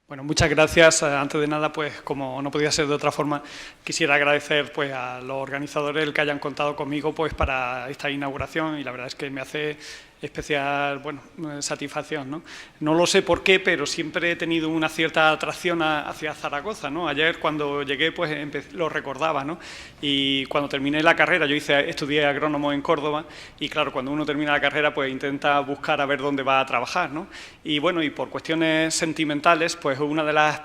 Bueno, muchas gracias. Antes de nada, pues como no podía ser de otra forma, quisiera agradecer pues a los organizadores el que hayan contado conmigo pues para esta inauguración, y la verdad es que me hace especial satisfacción, ¿no? No lo sé por qué, pero siempre he tenido una cierta atracción hacia Zaragoza, ¿no? Ayer cuando llegué pues lo recordaba, ¿no? Y cuando terminé la carrera, estudié agrónomo en Córdoba, y claro, cuando uno termina la carrera pues intenta buscar a ver dónde va a trabajar, ¿no? Y bueno, y por cuestiones sentimentales, pues una de las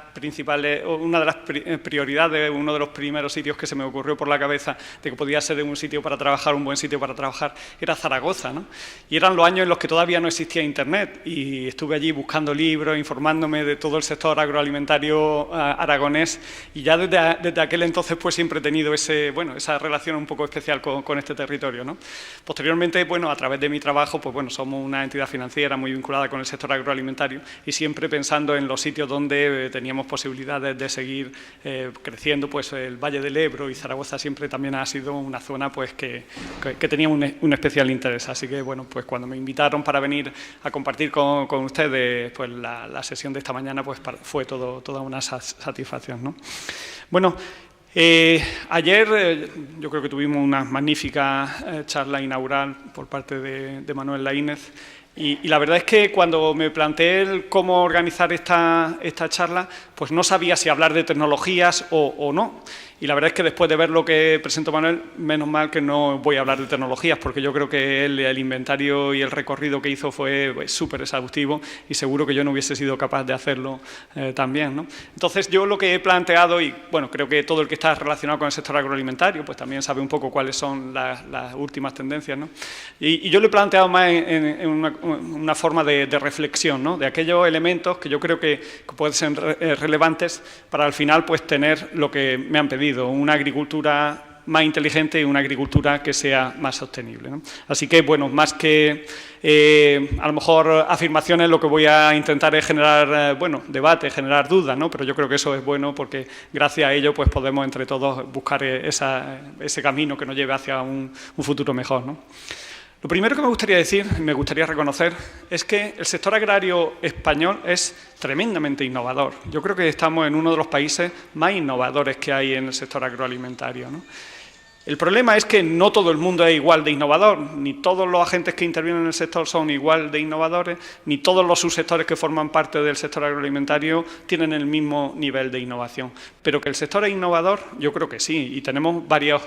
prioridades, uno de los primeros sitios que se me ocurrió por la cabeza de que podía ser un sitio para trabajar, un buen sitio para trabajar, era Zaragoza, ¿no? Y eran los años en los que todavía no existía Internet, y estuve allí buscando libros, informándome de todo el sector agroalimentario aragonés, y ya desde aquel entonces pues siempre he tenido esa relación un poco especial con este territorio, ¿no? Posteriormente, bueno, a través de mi trabajo, pues bueno, somos una entidad financiera muy vinculada con el sector agroalimentario, y siempre pensando en los sitios donde teníamos posibilidades de seguir creciendo, pues el Valle del Ebro y Zaragoza siempre también ha sido una zona pues que tenía un especial interés. Así que bueno, pues cuando me invitaron para venir a compartir con ustedes pues la sesión de esta mañana, pues fue toda una satisfacción, ¿no? Bueno, ayer yo creo que tuvimos una magnífica charla inaugural por parte de Manuel Laínez, y la verdad es que cuando me planteé cómo organizar esta charla, pues no sabía si hablar de tecnologías o no. Y la verdad es que después de ver lo que presentó Manuel, menos mal que no voy a hablar de tecnologías, porque yo creo que el inventario y el recorrido que hizo fue súper exhaustivo, y seguro que yo no hubiese sido capaz de hacerlo también, ¿no? Entonces, yo lo que he planteado, y bueno, creo que todo el que está relacionado con el sector agroalimentario, pues también sabe un poco cuáles son las últimas tendencias, ¿no? Y yo lo he planteado más en una forma de reflexión, ¿no? De aquellos elementos que yo creo que pueden ser relevantes para al final pues tener lo que me han pedido, una agricultura más inteligente y una agricultura que sea más sostenible, ¿no? Así que, bueno, más que a lo mejor afirmaciones, lo que voy a intentar es generar, debate, generar dudas, ¿no? Pero yo creo que eso es bueno, porque gracias a ello pues podemos entre todos buscar ese camino que nos lleve hacia un futuro mejor, ¿no? Lo primero que me gustaría decir, me gustaría reconocer, es que el sector agrario español es tremendamente innovador. Yo creo que estamos en uno de los países más innovadores que hay en el sector agroalimentario, ¿no? El problema es que no todo el mundo es igual de innovador, ni todos los agentes que intervienen en el sector son igual de innovadores, ni todos los subsectores que forman parte del sector agroalimentario tienen el mismo nivel de innovación. Pero que el sector es innovador, yo creo que sí, y tenemos varios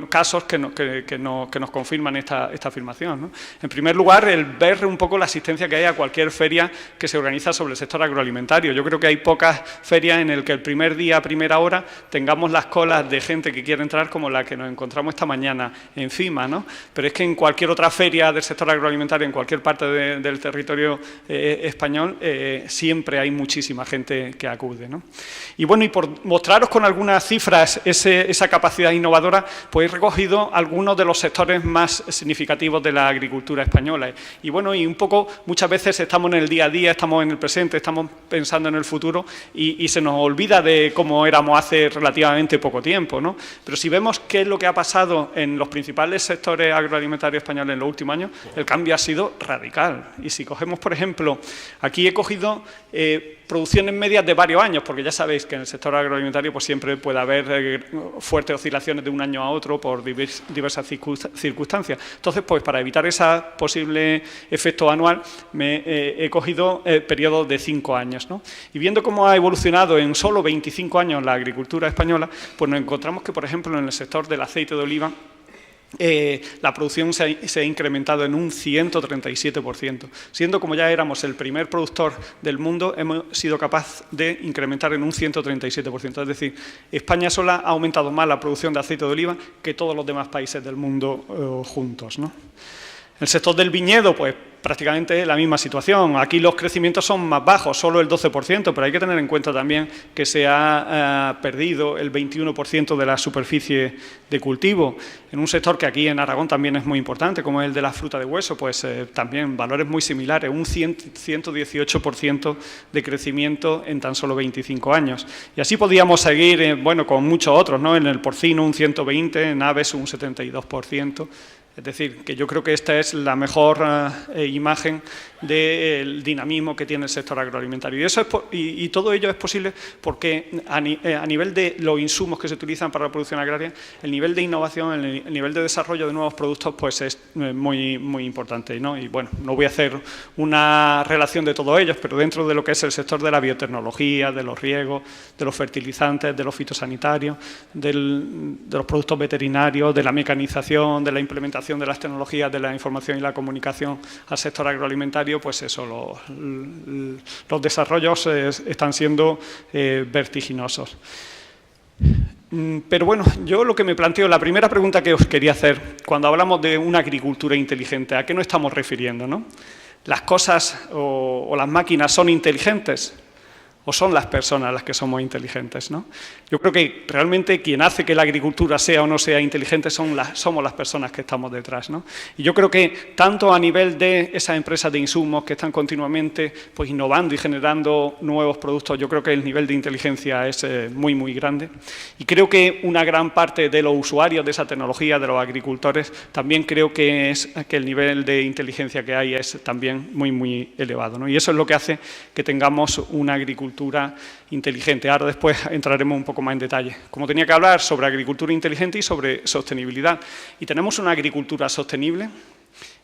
casos que nos confirman esta afirmación, ¿no? En primer lugar, el ver un poco la asistencia que hay a cualquier feria que se organiza sobre el sector agroalimentario. Yo creo que hay pocas ferias en las que el primer día, a primera hora, tengamos las colas de gente que quiere entrar como la que nos encontramos esta mañana encima, ¿no? Pero es que en cualquier otra feria del sector agroalimentario, en cualquier parte del territorio español, siempre hay muchísima gente que acude, ¿no? Y bueno, y por mostraros con algunas cifras esa capacidad innovadora, pues he recogido algunos de los sectores más significativos de la agricultura española. Y bueno, y un poco, muchas veces estamos en el día a día, estamos en el presente, estamos pensando en el futuro, y se nos olvida de cómo éramos hace relativamente poco tiempo, ¿no? Pero si vemos qué es lo que ha pasado en los principales sectores agroalimentarios españoles en los últimos años, el cambio ha sido radical. Y si cogemos, por ejemplo, aquí he cogido producciones medias de varios años, porque ya sabéis que en el sector agroalimentario pues siempre puede haber fuertes oscilaciones de un año a otro por diversas circunstancias. Entonces, pues para evitar ese posible efecto anual, he cogido periodos de 5 años, ¿no? Y viendo cómo ha evolucionado en solo 25 años la agricultura española, pues nos encontramos que, por ejemplo, en el sector del aceite de oliva, la producción se ha incrementado en un 137%, siendo como ya éramos el primer productor del mundo, hemos sido capaces de incrementar en un 137%, es decir, España sola ha aumentado más la producción de aceite de oliva que todos los demás países del mundo juntos, ¿no? El sector del viñedo, pues prácticamente la misma situación. Aquí los crecimientos son más bajos, solo el 12%, pero hay que tener en cuenta también que se ha perdido el 21% de la superficie de cultivo. En un sector que aquí en Aragón también es muy importante, como es el de la fruta de hueso, pues también valores muy similares, un 118% de crecimiento en tan solo 25 años. Y así podíamos seguir, con muchos otros, ¿no? En el porcino un 120%, en aves un 72%. Es decir, que yo creo que esta es la mejor imagen del dinamismo que tiene el sector agroalimentario. Y todo ello es posible porque a nivel de los insumos que se utilizan para la producción agraria, el nivel de innovación, el nivel de desarrollo de nuevos productos pues es muy, muy importante, ¿no? Y bueno, no voy a hacer una relación de todos ellos, pero dentro de lo que es el sector de la biotecnología, de los riegos, de los fertilizantes, de los fitosanitarios, de los productos veterinarios, de la mecanización, de la implementación de las tecnologías de la información y la comunicación al sector agroalimentario, pues eso, los desarrollos están siendo vertiginosos. Pero bueno, yo lo que me planteo, la primera pregunta que os quería hacer, cuando hablamos de una agricultura inteligente, ¿a qué nos estamos refiriendo, no? ¿Las cosas o las máquinas son inteligentes? ¿O son las personas las que somos inteligentes, ¿no? Yo creo que realmente quien hace que la agricultura sea o no sea inteligente somos las personas que estamos detrás, ¿no? Y yo creo que tanto a nivel de esas empresas de insumos que están continuamente pues, innovando y generando nuevos productos, yo creo que el nivel de inteligencia es muy, muy grande. Y creo que una gran parte de los usuarios de esa tecnología, de los agricultores, también creo que el nivel de inteligencia que hay es también muy, muy elevado, ¿no? Y eso es lo que hace que tengamos una agricultura inteligente. Ahora después entraremos un poco más en detalle. Como tenía que hablar sobre agricultura inteligente y sobre sostenibilidad. Y tenemos una agricultura sostenible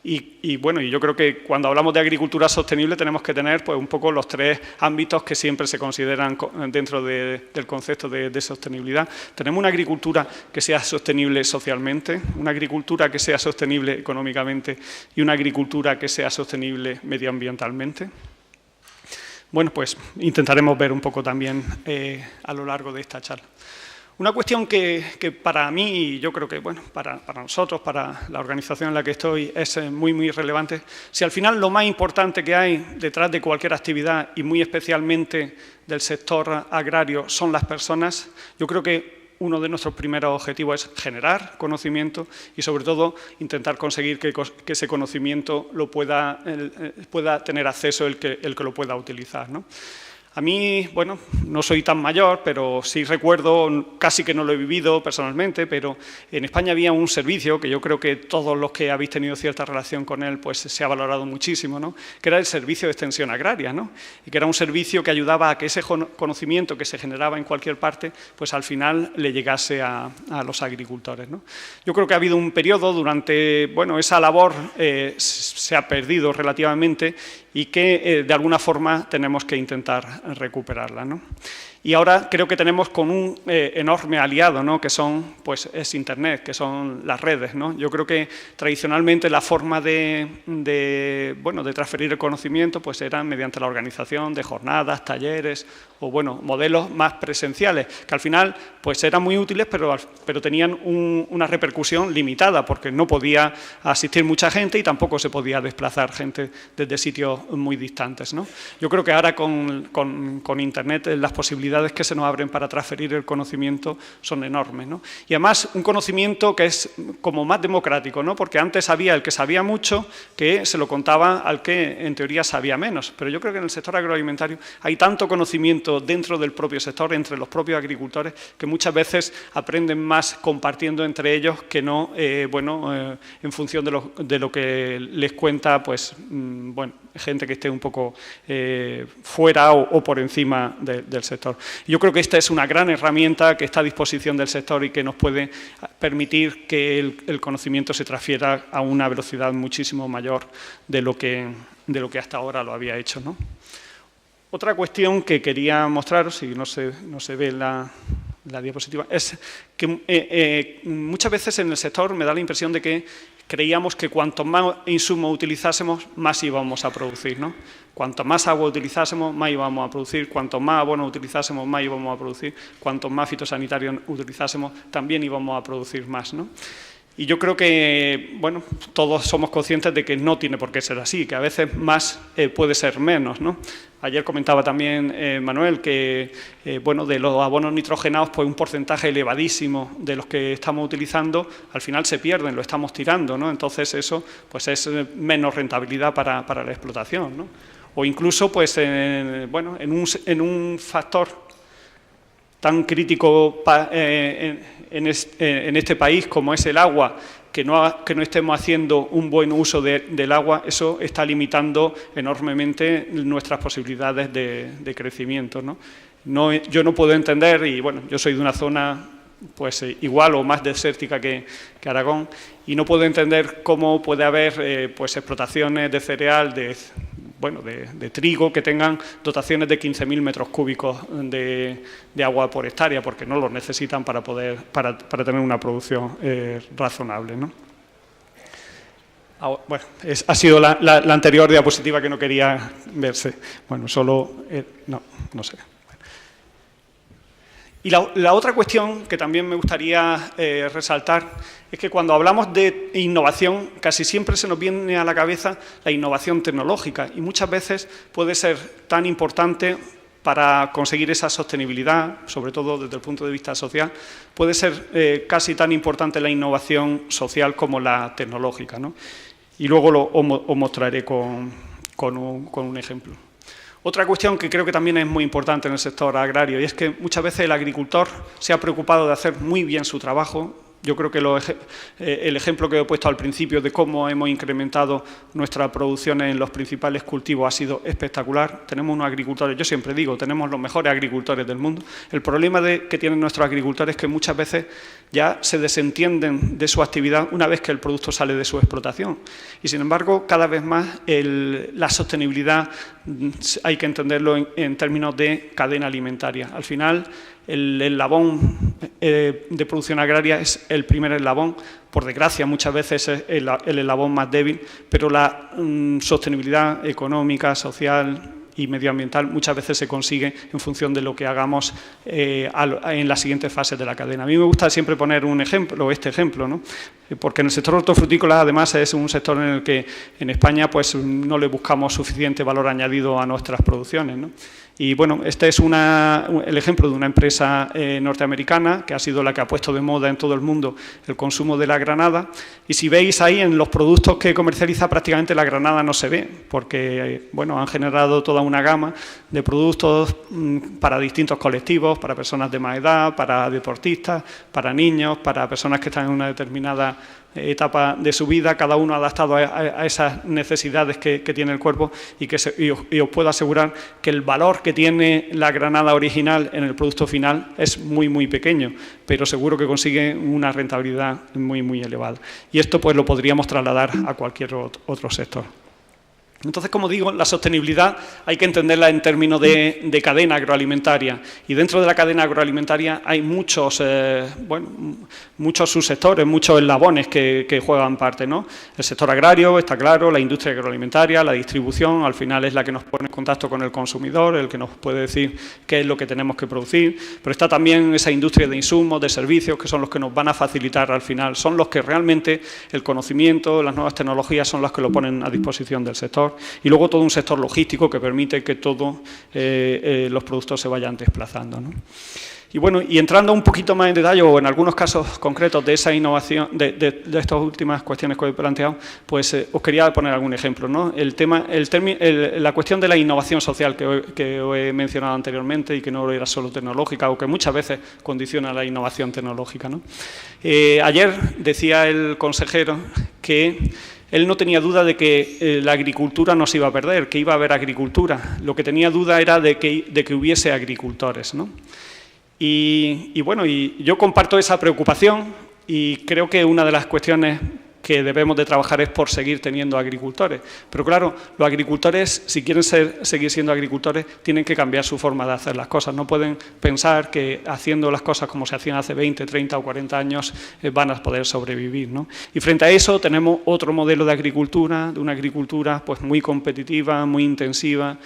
y bueno, y yo creo que cuando hablamos de agricultura sostenible tenemos que tener pues un poco los tres ámbitos que siempre se consideran dentro del concepto de sostenibilidad. Tenemos una agricultura que sea sostenible socialmente, una agricultura que sea sostenible económicamente y una agricultura que sea sostenible medioambientalmente. Bueno, pues intentaremos ver un poco también a lo largo de esta charla. Una cuestión que para mí, y yo creo que bueno, para nosotros, para la organización en la que estoy, es muy, muy relevante. Si al final lo más importante que hay detrás de cualquier actividad, y muy especialmente del sector agrario, son las personas, yo creo que uno de nuestros primeros objetivos es generar conocimiento y, sobre todo, intentar conseguir que ese conocimiento lo pueda tener acceso el que lo pueda utilizar, ¿no? A mí, bueno, no soy tan mayor, pero sí recuerdo, casi que no lo he vivido personalmente, pero en España había un servicio que yo creo que todos los que habéis tenido cierta relación con él, pues se ha valorado muchísimo, ¿no? Que era el servicio de extensión agraria, ¿no? Y que era un servicio que ayudaba a que ese conocimiento que se generaba en cualquier parte, pues al final le llegase a los agricultores, ¿no? Yo creo que ha habido un periodo durante, bueno, esa labor se ha perdido relativamente y que de alguna forma tenemos que intentar recuperarla, ¿no? Y ahora creo que tenemos con un enorme aliado, ¿no? Que es Internet, que son las redes, ¿no? Yo creo que tradicionalmente la forma de transferir el conocimiento pues era mediante la organización de jornadas, talleres o bueno, modelos más presenciales, que al final pues eran muy útiles, pero tenían una repercusión limitada porque no podía asistir mucha gente y tampoco se podía desplazar gente desde sitios muy distantes, ¿no? Yo creo que ahora con Internet las posibilidades que se nos abren para transferir el conocimiento son enormes, ¿no? Y además un conocimiento que es como más democrático, ¿no? Porque antes había el que sabía mucho que se lo contaba al que en teoría sabía menos, pero yo creo que en el sector agroalimentario hay tanto conocimiento dentro del propio sector, entre los propios agricultores, que muchas veces aprenden más compartiendo entre ellos que no, en función de lo que les cuenta, pues, gente que esté un poco fuera o por encima del sector. Yo creo que esta es una gran herramienta que está a disposición del sector y que nos puede permitir que el conocimiento se transfiera a una velocidad muchísimo mayor de lo que hasta ahora lo había hecho, ¿no? Otra cuestión que quería mostraros, si no se ve la diapositiva, es que muchas veces en el sector me da la impresión de que creíamos que cuanto más insumos utilizásemos, más íbamos a producir, ¿no? Cuanto más agua utilizásemos, más íbamos a producir. Cuanto más abono utilizásemos, más íbamos a producir. Cuanto más fitosanitarios utilizásemos, también íbamos a producir más, ¿no? Y yo creo que, bueno, todos somos conscientes de que no tiene por qué ser así, que a veces más puede ser menos, ¿no? Ayer comentaba también Manuel que, de los abonos nitrogenados, pues un porcentaje elevadísimo de los que estamos utilizando, al final se pierden, lo estamos tirando, ¿no? Entonces eso, pues es menos rentabilidad para la explotación, ¿no? O incluso, pues, en un factor tan crítico en este país como es el agua, que no estemos haciendo un buen uso del agua, eso está limitando enormemente nuestras posibilidades de crecimiento, ¿no? Yo no puedo entender, y bueno, yo soy de una zona pues igual o más desértica que Aragón, y no puedo entender cómo puede haber pues explotaciones de cereal, de trigo, que tengan dotaciones de 15.000 metros cúbicos de agua por hectárea, porque no los necesitan para tener una producción razonable, ¿no? Bueno, ha sido la anterior diapositiva que no quería verse. Bueno, solo... no sé. Y la otra cuestión que también me gustaría resaltar es que cuando hablamos de innovación, casi siempre se nos viene a la cabeza la innovación tecnológica, y muchas veces puede ser tan importante para conseguir esa sostenibilidad, sobre todo desde el punto de vista social, puede ser casi tan importante la innovación social como la tecnológica, ¿no? Y luego os mostraré con un ejemplo. Otra cuestión que creo que también es muy importante en el sector agrario, y es que muchas veces el agricultor se ha preocupado de hacer muy bien su trabajo. Yo creo que el ejemplo que he puesto al principio de cómo hemos incrementado nuestra producción en los principales cultivos ha sido espectacular. Tenemos unos agricultores, yo siempre digo, tenemos los mejores agricultores del mundo. El problema que tienen nuestros agricultores es que muchas veces ya se desentienden de su actividad una vez que el producto sale de su explotación. Y sin embargo, cada vez más la sostenibilidad hay que entenderlo en términos de cadena alimentaria. Al final, el eslabón de producción agraria es el primer eslabón, por desgracia muchas veces es el eslabón más débil, pero la sostenibilidad económica, social y medioambiental muchas veces se consigue en función de lo que hagamos en las siguientes fases de la cadena. A mí me gusta siempre poner este ejemplo, ¿no? Porque en el sector hortofrutícola además es un sector en el que en España pues no le buscamos suficiente valor añadido a nuestras producciones, ¿no? Y bueno, este es el ejemplo de una empresa norteamericana que ha sido la que ha puesto de moda en todo el mundo el consumo de la granada, y si veis ahí en los productos que comercializa prácticamente la granada no se ve, porque bueno, han generado toda una gama de productos para distintos colectivos, para personas de más edad, para deportistas, para niños, para personas que están en una determinada etapa de su vida, cada uno adaptado a esas necesidades que tiene el cuerpo, y os puedo asegurar que el valor que tiene la granada original en el producto final es muy, muy pequeño, pero seguro que consigue una rentabilidad muy, muy elevada. Y esto pues lo podríamos trasladar a cualquier otro sector. Entonces, como digo, la sostenibilidad hay que entenderla en términos de cadena agroalimentaria, y dentro de la cadena agroalimentaria hay muchos subsectores, muchos eslabones que juegan parte, ¿no? El sector agrario, está claro, la industria agroalimentaria, la distribución, al final es la que nos pone en contacto con el consumidor, el que nos puede decir qué es lo que tenemos que producir, pero está también esa industria de insumos, de servicios, que son los que nos van a facilitar al final, son los que realmente el conocimiento, las nuevas tecnologías son las que lo ponen a disposición del sector. Y luego todo un sector logístico que permite que todos los productos se vayan desplazando, ¿no? Y bueno, y entrando un poquito más en detalle, o en algunos casos concretos de esa innovación, de estas últimas cuestiones que he planteado, pues os quería poner algún ejemplo, ¿no? La cuestión de la innovación social que os he mencionado anteriormente, y que no era solo tecnológica, o que muchas veces condiciona la innovación tecnológica, ¿no? Ayer decía el consejero que él no tenía duda de que la agricultura no se iba a perder, que iba a haber agricultura. Lo que tenía duda era de que hubiese agricultores, ¿no? Y bueno, y yo comparto esa preocupación, y creo que una de las cuestiones que debemos de trabajar es por seguir teniendo agricultores. Pero claro, los agricultores, si quieren seguir siendo agricultores, tienen que cambiar su forma de hacer las cosas. No pueden pensar que haciendo las cosas como se hacían hace 20, 30 o 40 años van a poder sobrevivir, ¿no? Y frente a eso tenemos otro modelo de agricultura, de una agricultura pues muy competitiva, muy intensiva,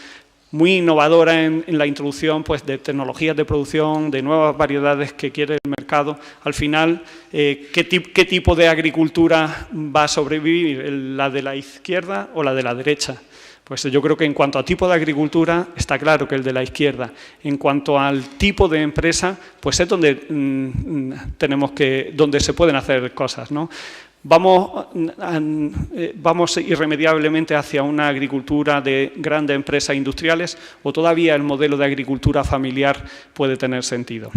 muy innovadora en la introducción pues, de tecnologías de producción, de nuevas variedades que quiere el mercado. Al final, ¿qué tipo de agricultura va a sobrevivir? ¿La de la izquierda o la de la derecha? Pues yo creo que en cuanto a tipo de agricultura, está claro que el de la izquierda. En cuanto al tipo de empresa, pues es donde donde se pueden hacer cosas, ¿no? Vamos irremediablemente hacia una agricultura de grandes empresas industriales, o todavía el modelo de agricultura familiar puede tener sentido.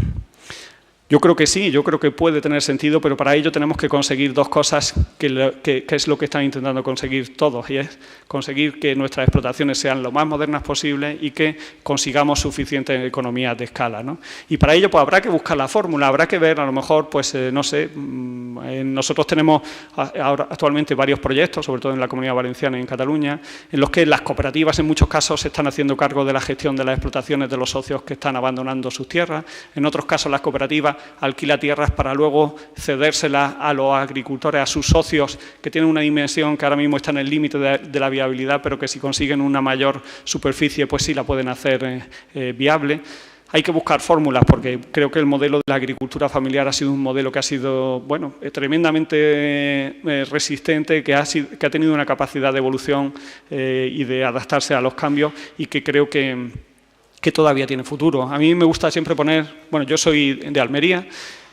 Yo creo que sí, yo creo que puede tener sentido, pero para ello tenemos que conseguir dos cosas que es lo que están intentando conseguir todos, y es conseguir que nuestras explotaciones sean lo más modernas posible y que consigamos suficientes economías de escala, ¿no? Y para ello pues habrá que buscar la fórmula, habrá que ver, a lo mejor, pues no sé, nosotros tenemos ahora actualmente varios proyectos, sobre todo en la Comunidad Valenciana y en Cataluña, en los que las cooperativas en muchos casos se están haciendo cargo de la gestión de las explotaciones de los socios que están abandonando sus tierras. En otros casos las cooperativas alquilan tierras para luego cedérselas a los agricultores, a sus socios, que tienen una dimensión que ahora mismo está en el límite de la viabilidad, pero que si consiguen una mayor superficie, pues sí la pueden hacer viable. Hay que buscar fórmulas porque creo que el modelo de la agricultura familiar ha sido un modelo que ha sido, bueno, tremendamente resistente, que ha tenido una capacidad de evolución y de adaptarse a los cambios y que creo que todavía tiene futuro. A mí me gusta siempre poner, bueno, yo soy de Almería,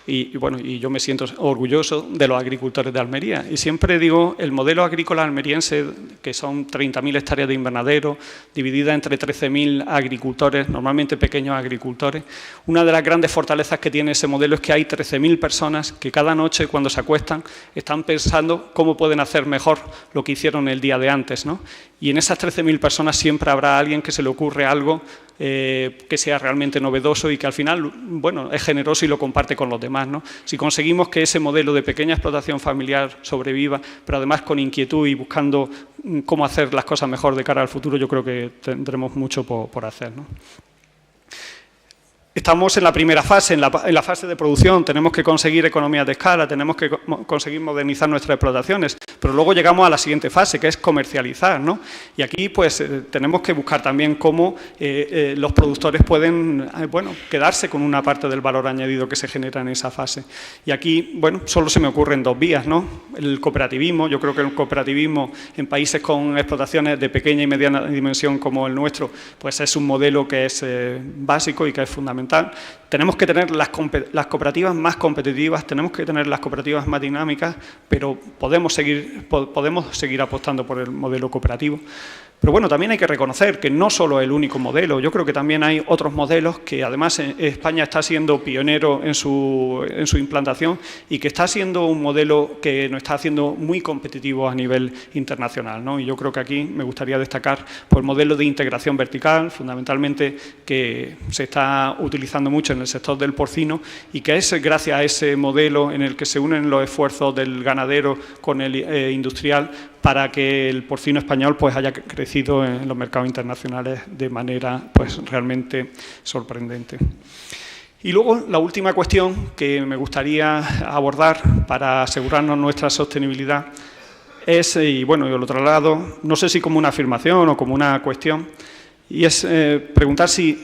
y yo me siento orgulloso de los agricultores de Almería. Y siempre digo, el modelo agrícola almeriense, que son 30.000 hectáreas de invernadero, dividida entre 13.000 agricultores, normalmente pequeños agricultores. Una de las grandes fortalezas que tiene ese modelo es que hay 13.000 personas que cada noche, cuando se acuestan, están pensando cómo pueden hacer mejor lo que hicieron el día de antes, ¿no? Y en esas 13.000 personas siempre habrá alguien que se le ocurre algo que sea realmente novedoso y que al final, bueno, es generoso y lo comparte con los demás, ¿no? Si conseguimos que ese modelo de pequeña explotación familiar sobreviva, pero además con inquietud y buscando cómo hacer las cosas mejor de cara al futuro, yo creo que tendremos mucho por hacer, ¿no? Estamos en la primera fase, en la fase de producción, tenemos que conseguir economías de escala, tenemos que conseguir modernizar nuestras explotaciones, pero luego llegamos a la siguiente fase, que es comercializar, ¿no? Y aquí pues tenemos que buscar también cómo los productores pueden, bueno, quedarse con una parte del valor añadido que se genera en esa fase. Y aquí, bueno, solo se me ocurren dos vías, ¿no? El cooperativismo, yo creo que el cooperativismo en países con explotaciones de pequeña y mediana dimensión como el nuestro, pues es un modelo que es básico y que es fundamental. Tenemos que tener las cooperativas más competitivas, tenemos que tener las cooperativas más dinámicas, pero podemos seguir apostando por el modelo cooperativo. Pero bueno, también hay que reconocer que no solo es el único modelo, yo creo que también hay otros modelos que además España está siendo pionero en su implantación y que está siendo un modelo que nos está haciendo muy competitivo a nivel internacional, ¿no? Y yo creo que aquí me gustaría destacar por el modelo de integración vertical, fundamentalmente que se está utilizando mucho en el sector del porcino y que es gracias a ese modelo en el que se unen los esfuerzos del ganadero con el industrial para que el porcino español pues haya crecido en los mercados internacionales de manera pues realmente sorprendente. Y luego la última cuestión que me gustaría abordar para asegurarnos nuestra sostenibilidad es, y bueno, yo lo traslado, no sé si como una afirmación o como una cuestión, y es preguntar si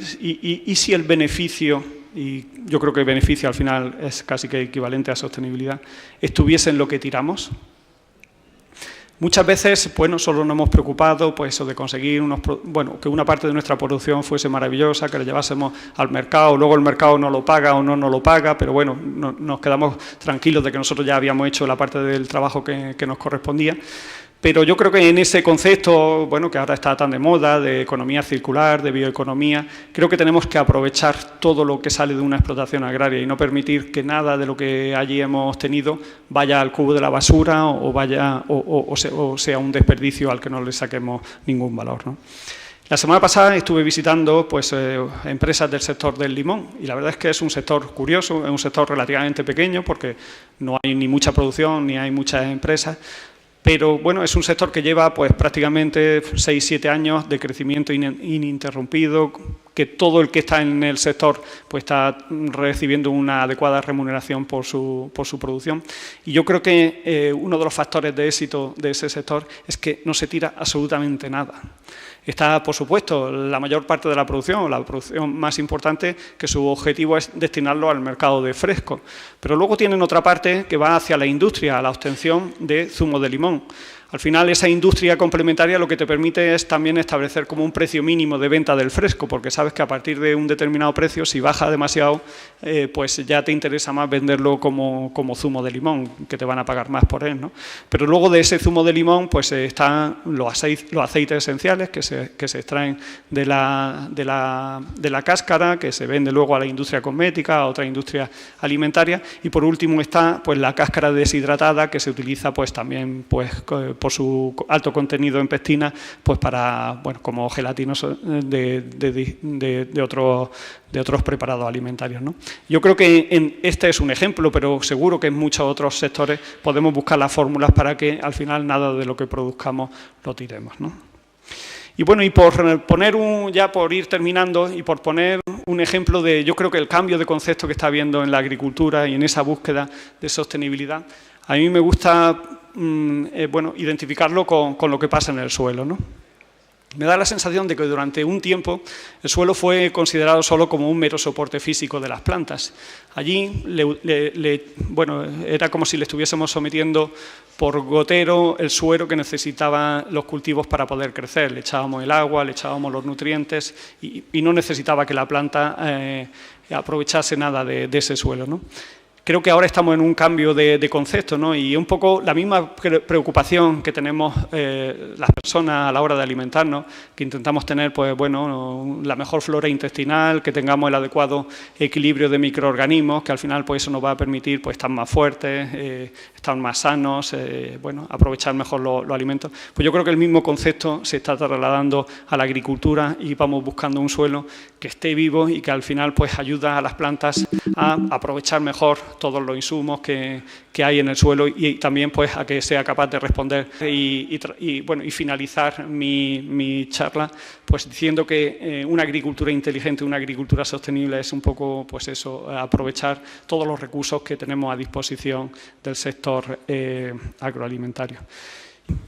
el beneficio, y yo creo que el beneficio al final es casi que equivalente a sostenibilidad, estuviese en lo que tiramos. Muchas veces, bueno, solo nos hemos preocupado pues, de conseguir que una parte de nuestra producción fuese maravillosa, que la llevásemos al mercado, luego el mercado no lo paga o no lo paga, pero bueno, nos quedamos tranquilos de que nosotros ya habíamos hecho la parte del trabajo que nos correspondía. Pero yo creo que en ese concepto, bueno, que ahora está tan de moda, de economía circular, de bioeconomía, creo que tenemos que aprovechar todo lo que sale de una explotación agraria y no permitir que nada de lo que allí hemos tenido vaya al cubo de la basura o sea un desperdicio al que no le saquemos ningún valor, ¿no? La semana pasada estuve visitando pues, empresas del sector del limón y la verdad es que es un sector curioso, es un sector relativamente pequeño porque no hay ni mucha producción ni hay muchas empresas. Pero bueno, es un sector que lleva pues prácticamente 6-7 años de crecimiento ininterrumpido, que todo el que está en el sector pues está recibiendo una adecuada remuneración por su producción. Y yo creo que uno de los factores de éxito de ese sector es que no se tira absolutamente nada. Está, por supuesto, la mayor parte de la producción más importante, que su objetivo es destinarlo al mercado de fresco. Pero luego tienen otra parte que va hacia la industria, a la obtención de zumo de limón. Al final, esa industria complementaria lo que te permite es también establecer como un precio mínimo de venta del fresco, porque sabes que a partir de un determinado precio, si baja demasiado, pues ya te interesa más venderlo como zumo de limón, que te van a pagar más por él, ¿no? Pero luego de ese zumo de limón, pues están los aceites esenciales que se extraen de la cáscara, que se vende luego a la industria cosmética, a otra industria alimentaria, y por último está pues la cáscara deshidratada, que se utiliza pues también pues por su alto contenido en pectina, pues para, bueno, como gelatinos de otros preparados alimentarios, ¿no? Yo creo que este es un ejemplo, pero seguro que en muchos otros sectores podemos buscar las fórmulas para que al final nada de lo que produzcamos lo tiremos, ¿no? Y bueno, y por poner ya por ir terminando y por poner un ejemplo de, yo creo que el cambio de concepto que está habiendo en la agricultura y en esa búsqueda de sostenibilidad, a mí me gusta bueno, identificarlo con lo que pasa en el suelo, ¿no? Me da la sensación de que durante un tiempo el suelo fue considerado solo como un mero soporte físico de las plantas. Allí, bueno, era como si le estuviésemos sometiendo por gotero el suero que necesitaban los cultivos para poder crecer. Le echábamos el agua, le echábamos los nutrientes y no necesitaba que la planta aprovechase nada de ese suelo, ¿no? Creo que ahora estamos en un cambio de concepto, ¿no? Y un poco la misma preocupación que tenemos las personas a la hora de alimentarnos, que intentamos tener, pues bueno, la mejor flora intestinal, que tengamos el adecuado equilibrio de microorganismos, que al final pues eso nos va a permitir pues estar más fuertes, estar más sanos, bueno, aprovechar mejor los alimentos. Pues yo creo que el mismo concepto se está trasladando a la agricultura y vamos buscando un suelo que esté vivo y que al final pues ayuda a las plantas a aprovechar mejor todos los insumos que hay en el suelo y también pues a que sea capaz de responder bueno, y finalizar mi charla pues diciendo que una agricultura inteligente, una agricultura sostenible es un poco pues eso, aprovechar todos los recursos que tenemos a disposición del sector agroalimentario.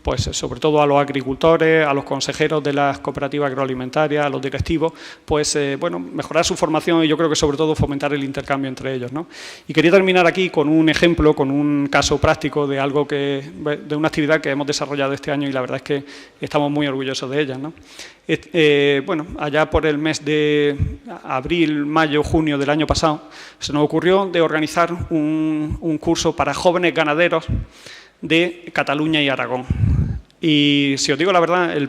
Pues sobre todo a los agricultores, a los consejeros de las cooperativas agroalimentarias, a los directivos, pues bueno, mejorar su formación y yo creo que sobre todo fomentar el intercambio entre ellos, ¿no? Y quería terminar aquí con un ejemplo, con un caso práctico de algo de una actividad que hemos desarrollado este año y la verdad es que estamos muy orgullosos de ella, ¿no? Bueno, allá por el mes de abril, mayo, junio del año pasado, se nos ocurrió de organizar un curso para jóvenes ganaderos de Cataluña y Aragón. Y si os digo la verdad, la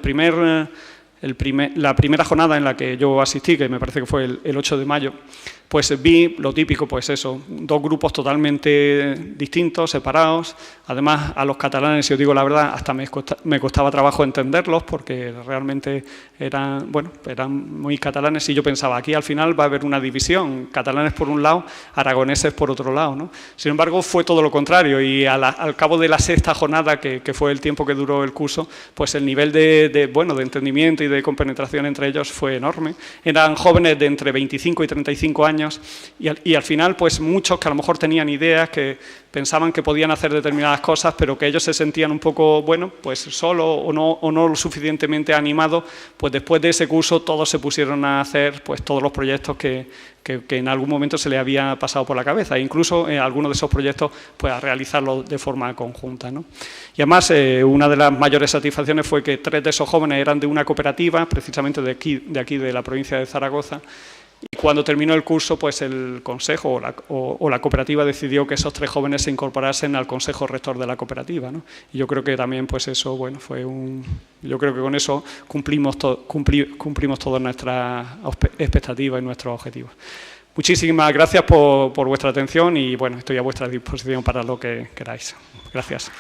primera jornada en la que yo asistí, que me parece que fue el 8 de mayo, pues vi lo típico, pues eso, dos grupos totalmente distintos, separados. Además, a los catalanes, si os digo la verdad, hasta me costaba trabajo entenderlos porque realmente eran muy catalanes y yo pensaba, aquí al final va a haber una división, catalanes por un lado, aragoneses por otro lado, ¿no? Sin embargo, fue todo lo contrario y al cabo de la sexta jornada, que fue el tiempo que duró el curso, pues el nivel de entendimiento y de compenetración entre ellos fue enorme. Eran jóvenes de entre 25 y 35 años y al final pues muchos que a lo mejor tenían ideas, que pensaban que podían hacer determinadas cosas, pero que ellos se sentían un poco, bueno, pues solos o no lo suficientemente animados, pues después de ese curso todos se pusieron a hacer pues todos los proyectos que en algún momento se les había pasado por la cabeza, e incluso algunos de esos proyectos pues a realizarlos de forma conjunta, ¿no? Y además una de las mayores satisfacciones fue que 3 de esos jóvenes eran de una cooperativa, precisamente de aquí de la provincia de Zaragoza. Y cuando terminó el curso, pues el consejo o la cooperativa decidió que esos 3 jóvenes se incorporasen al consejo rector de la cooperativa, ¿no? Y yo creo que también, pues eso, bueno, yo creo que con eso cumplimos todas nuestras expectativas y nuestros objetivos. Muchísimas gracias por vuestra atención y, bueno, estoy a vuestra disposición para lo que queráis. Gracias.